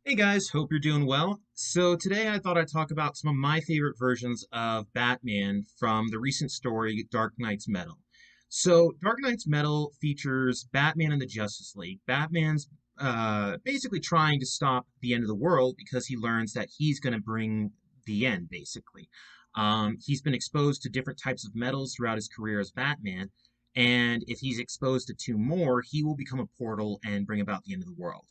Hey guys, hope you're doing well. So today I thought I'd talk about some of my favorite versions of Batman from the recent story Dark Knight's Metal. So Dark Knight's Metal features Batman and the Justice League. Batman's basically trying to stop the end of the world because he learns that he's going to bring the end, basically. He's been exposed to different types of metals throughout his career as Batman, and if he's exposed to two more, he will become a portal and bring about the end of the world.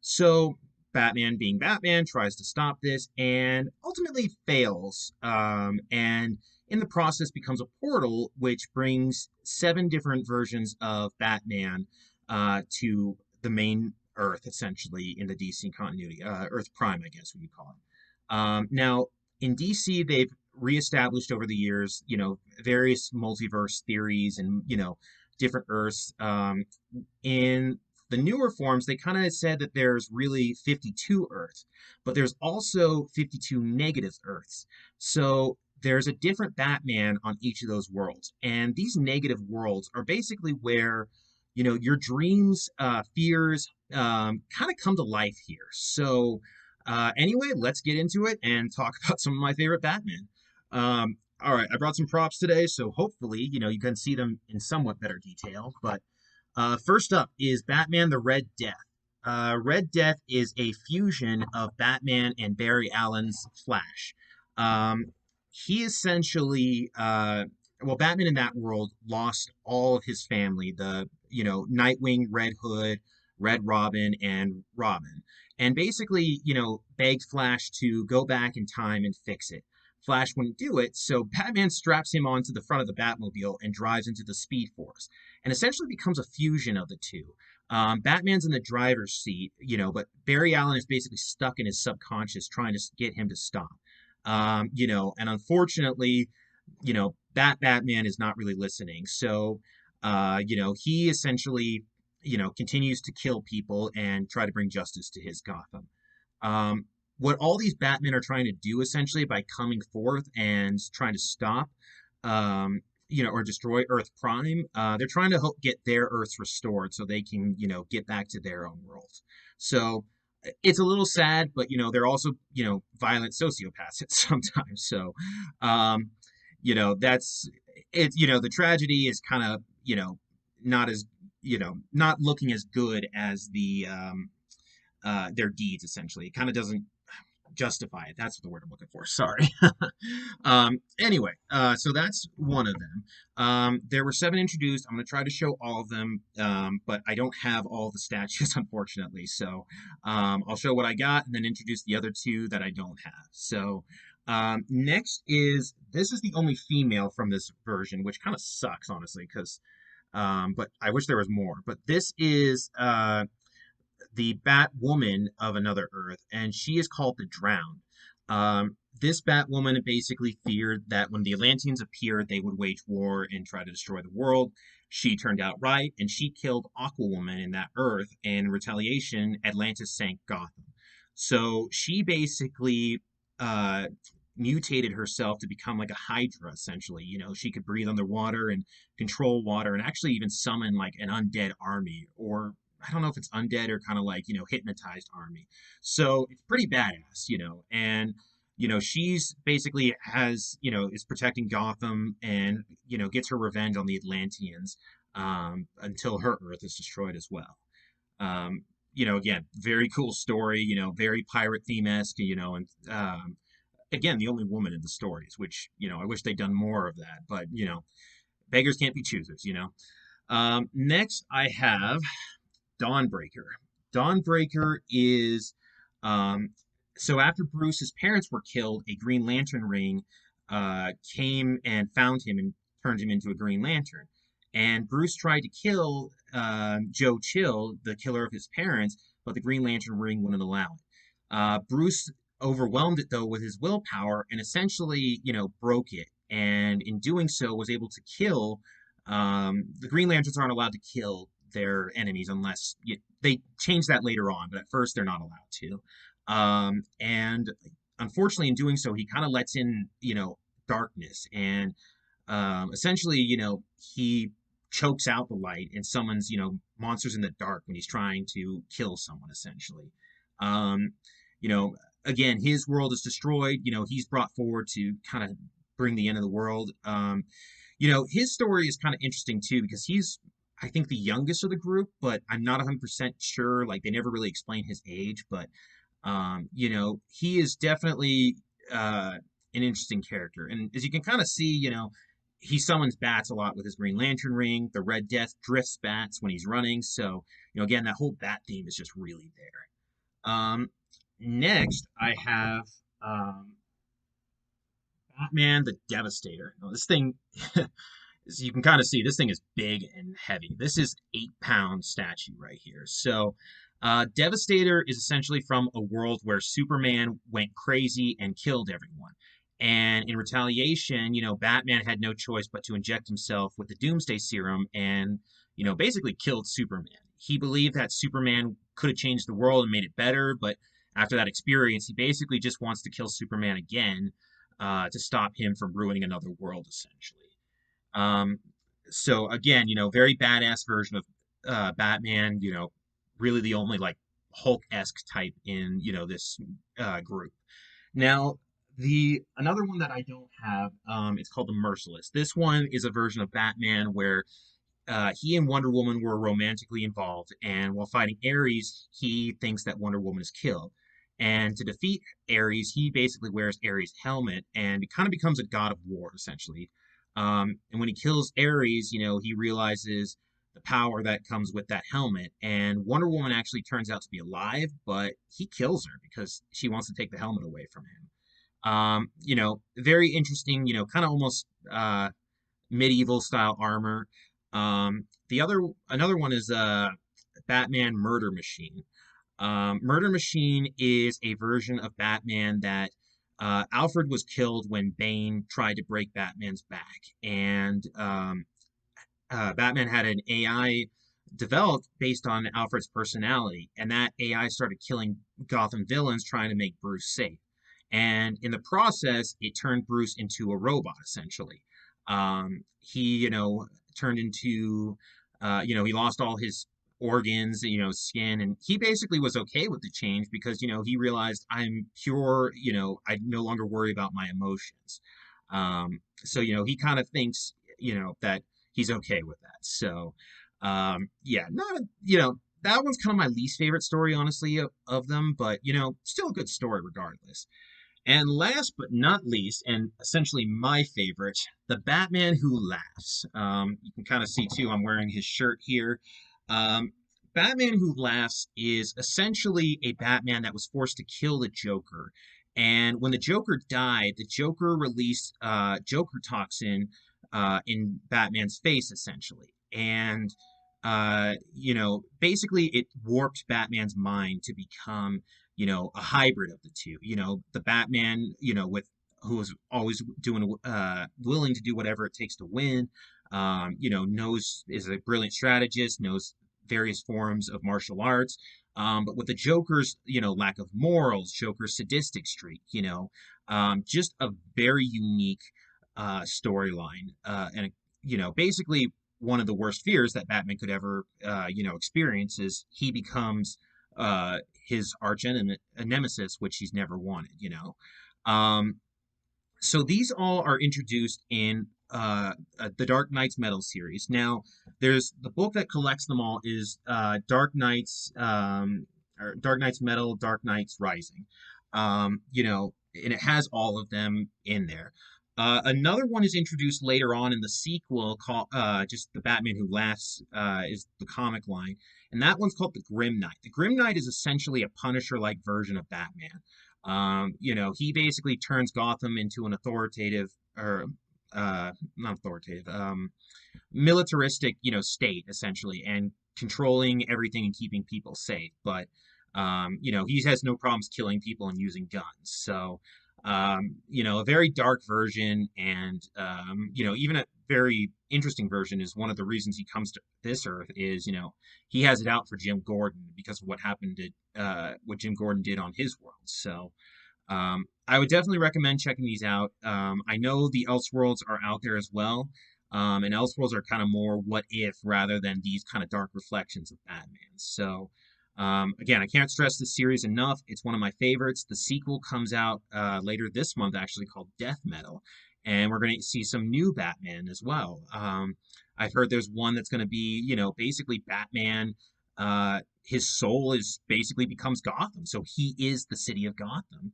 So Batman, being Batman, tries to stop this and ultimately fails. And in the process, becomes a portal which brings seven different versions of Batman to the main Earth, essentially, in the DC continuity. Earth Prime, I guess, we could call it. Now, in DC, they've reestablished over the years, various multiverse theories and, different Earths. In the newer forms, they kind of said that there's really 52 Earths, but there's also 52 negative Earths. So there's a different Batman on each of those worlds. And these negative worlds are basically where, your dreams, fears, kind of come to life here. So, anyway, let's get into it and talk about some of my favorite Batman. All right, I brought some props today, so hopefully, you can see them in somewhat better detail. But first up is Batman the Red Death. Red Death is a fusion of Batman and Barry Allen's Flash. He essentially, well, Batman in that world lost all of his family, Nightwing, Red Hood, Red Robin, and Robin. And basically, begged Flash to go back in time and fix it. Flash wouldn't do it, so Batman straps him onto the front of the Batmobile and drives into the Speed Force and essentially becomes a fusion of the two. Batman's in the driver's seat, but Barry Allen is basically stuck in his subconscious trying to get him to stop. And unfortunately, Batman is not really listening. So, he essentially, continues to kill people and try to bring justice to his Gotham. What all these Batmen are trying to do essentially by coming forth and trying to stop, or destroy Earth Prime, they're trying to help get their Earths restored so they can, get back to their own world. So it's a little sad, but they're also, violent sociopaths at sometimes. So, um, that's it. The tragedy is kind of, not as, not looking as good as their deeds. Essentially, it kind of doesn't justify it. That's the word I'm looking for. Sorry. Anyway, so that's one of them. There were seven introduced. I'm going to try to show all of them, but I don't have all the statues, unfortunately. So I'll show what I got and then introduce the other two that I don't have. So next is this is the only female from this version, which kind of sucks, honestly, because but I wish there was more. But this is the Batwoman of another Earth, and she is called the Drowned. This Batwoman basically feared that when the Atlanteans appeared, they would wage war and try to destroy the world. She turned out right, and she killed Aquawoman in that Earth. And in retaliation, Atlantis sank Gotham. So she basically uh, mutated herself to become like a Hydra, essentially. She could breathe underwater and control water, and actually even summon like an undead army, or I don't know if it's undead or kind of like, hypnotized army. So it's pretty badass, and, she's basically has, is protecting Gotham and, gets her revenge on the Atlanteans until her Earth is destroyed as well. Again, very cool story, very pirate theme-esque, and again, the only woman in the stories, which, I wish they'd done more of that, but, beggars can't be choosers, Next, I have Dawnbreaker. Dawnbreaker is so after Bruce's parents were killed, a Green Lantern ring came and found him and turned him into a Green Lantern. And Bruce tried to kill Joe Chill, the killer of his parents, but the Green Lantern ring wouldn't allow it. Bruce overwhelmed it though with his willpower and essentially, broke it. And in doing so, was able to kill. The Green Lanterns aren't allowed to kill their enemies unless they change that later on, but at first they're not allowed to. And unfortunately, in doing so, he kind of lets in, darkness and essentially, he chokes out the light and summons, monsters in the dark when he's trying to kill someone, essentially. Um, you know, again, his world is destroyed. He's brought forward to kind of bring the end of the world. His story is kind of interesting too because he's, I think, the youngest of the group, but I'm not 100% sure. Like, they never really explain his age, but he is definitely an interesting character. And as you can kind of see, he summons bats a lot with his Green Lantern ring. The Red Death drifts bats when he's running. So, again, that whole bat theme is just really there. Next, I have um, Batman the Devastator. Now, this thing, as you can kind of see, this thing is big and heavy. This is 8-pound statue right here. So, Devastator is essentially from a world where Superman went crazy and killed everyone. And in retaliation, Batman had no choice but to inject himself with the Doomsday Serum and, basically killed Superman. He believed that Superman could have changed the world and made it better, but after that experience, he basically just wants to kill Superman again to stop him from ruining another world, essentially. Um, so again, very badass version of Batman, really the only like Hulk-esque type in, this group. Now, the another one that I don't have, it's called the Merciless. This one is a version of Batman where he and Wonder Woman were romantically involved, and while fighting Ares, he thinks that Wonder Woman is killed. And to defeat Ares, he basically wears Ares' helmet and it kind of becomes a god of war, essentially. And when he kills Ares, he realizes the power that comes with that helmet. And Wonder Woman actually turns out to be alive, but he kills her because she wants to take the helmet away from him. Very interesting, kind of almost medieval style armor. The other Another one is Batman Murder Machine. Murder Machine is a version of Batman that Alfred was killed when Bane tried to break Batman's back, and Batman had an AI developed based on Alfred's personality, and that AI started killing Gotham villains trying to make Bruce safe. And in the process, it turned Bruce into a robot, essentially. He, turned into, he lost all his organs, skin, and he basically was okay with the change because, he realized I'm pure, I no longer worry about my emotions. So, he kind of thinks, that he's okay with that. So, yeah, not, that one's kind of my least favorite story, honestly, of them, but, still a good story regardless. And last but not least, and essentially my favorite, the Batman Who Laughs. You can kind of see too, I'm wearing his shirt here. Um, Batman Who Laughs is essentially a Batman that was forced to kill the Joker. And when the Joker died, the Joker released Joker toxin in Batman's face, essentially. And, basically it warped Batman's mind to become a hybrid of the two. The Batman, with who is always doing, willing to do whatever it takes to win. Knows is a brilliant strategist, knows various forms of martial arts. But with the Joker's, lack of morals, Joker's sadistic streak, just a very unique storyline, and basically one of the worst fears that Batman could ever, experience is he becomes his arch enemy, a nemesis, which he's never wanted. Um, so these all are introduced in the Dark Knight's Metal series. Now, there's the book that collects them all is Dark Knight's Metal, Dark Knight's Rising. And it has all of them in there. Another one is introduced later on in the sequel called just the Batman Who Laughs is the comic line, and that one's called the Grim Knight. The Grim Knight is essentially a Punisher-like version of Batman. He basically turns Gotham into an authoritative or not authoritative, militaristic, state essentially, and controlling everything and keeping people safe. But he has no problems killing people and using guns. So, a very dark version, and even a very interesting version is one of the reasons he comes to this Earth is, he has it out for Jim Gordon because of what happened to what Jim Gordon did on his world. So, I would definitely recommend checking these out. I know the Elseworlds are out there as well. And Elseworlds are kind of more what if rather than these kind of dark reflections of Batman. So, Again, I can't stress this series enough. It's one of my favorites. The sequel comes out later this month, actually, called Death Metal, and we're going to see some new Batman as well. I've heard there's one that's going to be, basically Batman. His soul is basically becomes Gotham, so he is the city of Gotham.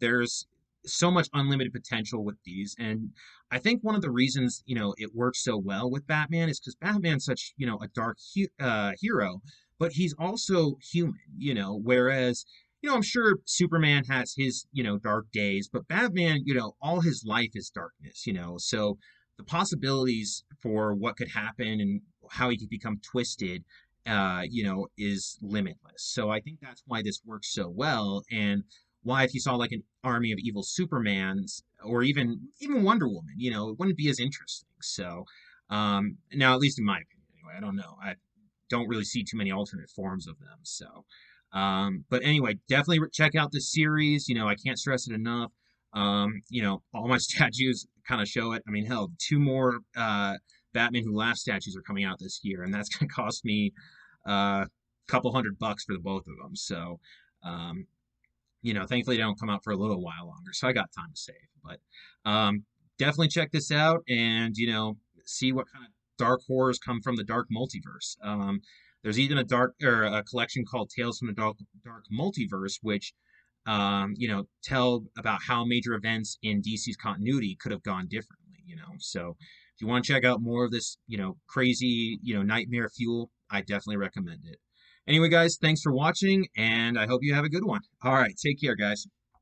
There's so much unlimited potential with these, and I think one of the reasons it works so well with Batman is because Batman's such a dark hero, but he's also human, whereas, I'm sure Superman has his, dark days, but Batman, all his life is darkness, so the possibilities for what could happen and how he could become twisted, is limitless. So I think that's why this works so well, and why if you saw like an army of evil Supermans or even Wonder Woman, it wouldn't be as interesting. So, now at least in my opinion, anyway, I don't know. I don't really see too many alternate forms of them. So, but anyway, definitely check out this series. I can't stress it enough. All my statues kind of show it. I mean, hell, two more Batman Who Laughs statues are coming out this year, and that's going to cost me a couple $100 for the both of them. So, thankfully they don't come out for a little while longer, so I got time to save. But definitely check this out and see what kind of dark horrors come from the Dark Multiverse. There's even a collection called Tales from the Dark Multiverse, which tell about how major events in DC's continuity could have gone differently. So if you want to check out more of this, crazy, nightmare fuel, I definitely recommend it. Anyway, guys, thanks for watching, and I hope you have a good one. All right, take care, guys.